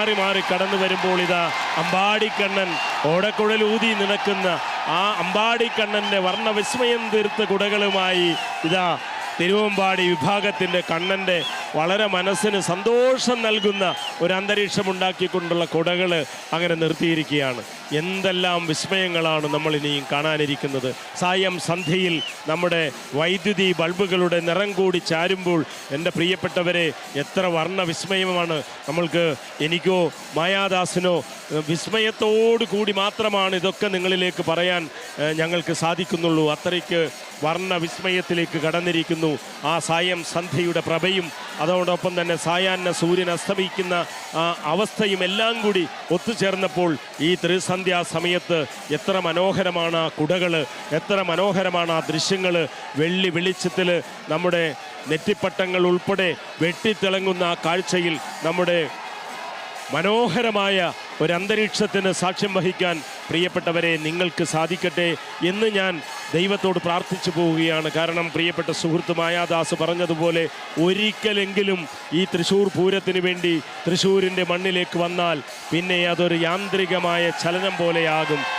മാറി മാറി കടന്നു വരുമ്പോൾ ഇതാ അമ്പാടിക്കണ്ണൻ ഓടക്കുഴലൂതി നിൽക്കുന്ന ആ അമ്പാടിക്കണ്ണൻ്റെ വർണ്ണവിസ്മയം തീർത്ത കുടകളുമായി ഇതാ തിരുവമ്പാടി വിഭാഗത്തിൻ്റെ കണ്ണൻ്റെ വളരെ മനസ്സിന് സന്തോഷം നൽകുന്ന ഒരു അന്തരീക്ഷം ഉണ്ടാക്കിക്കൊണ്ടുള്ള കുടകൾ അങ്ങനെ നിർത്തിയിരിക്കുകയാണ്. എന്തെല്ലാം വിസ്മയങ്ങളാണ് നമ്മൾ ഇനിയും കാണാനിരിക്കുന്നത്. സായം സന്ധ്യയിൽ നമ്മുടെ വൈദ്യുതി ബൾബുകളുടെ നിറം കൂടി ചാരുമ്പോൾ എൻ്റെ പ്രിയപ്പെട്ടവരെ എത്ര വർണ്ണവിസ്മയമാണ് നമ്മൾക്ക്. എനിക്കോ മായാദാസിനോ വിസ്മയത്തോടു കൂടി മാത്രമാണ് ഇതൊക്കെ നിങ്ങളിലേക്ക് പറയാൻ ഞങ്ങൾക്ക് സാധിക്കുന്നുള്ളൂ. അത്രയ്ക്ക് വർണ്ണവിസ്മയത്തിലേക്ക് കടന്നിരിക്കുന്നു ആ സായം സന്ധ്യയുടെ പ്രഭയും അതോടൊപ്പം തന്നെ സായാഹ്ന സൂര്യൻ അസ്തമിക്കുന്ന ആ അവസ്ഥയും എല്ലാം കൂടി ഒത്തുചേർന്നപ്പോൾ ഈ ത്രിസന്ധ്യാ സമയത്ത് എത്ര മനോഹരമാണ് ആ കുടകൾ, എത്ര മനോഹരമാണ് ആ ദൃശ്യങ്ങൾ. വെള്ളി വെളിച്ചത്തിൽ നമ്മുടെ നെറ്റിപ്പട്ടങ്ങൾ ഉൾപ്പെടെ വെട്ടിത്തിളങ്ങുന്ന ആ കാഴ്ചയിൽ നമ്മുടെ മനോഹരമായ ഒരു അന്തരീക്ഷത്തിന് സാക്ഷ്യം വഹിക്കാൻ പ്രിയപ്പെട്ടവരെ നിങ്ങൾക്ക് സാധിക്കട്ടെ എന്ന് ഞാൻ ദൈവത്തോട് പ്രാർത്ഥിച്ചു പോവുകയാണ്. കാരണം പ്രിയപ്പെട്ട സുഹൃത്ത് മായാദാസ് പറഞ്ഞതുപോലെ ഒരിക്കലെങ്കിലും ഈ തൃശ്ശൂർ പൂരത്തിന് വേണ്ടി തൃശ്ശൂരിൻ്റെ മണ്ണിലേക്ക് വന്നാൽ പിന്നെ അതൊരു യാന്ത്രികമായ ചലനം പോലെയാകും.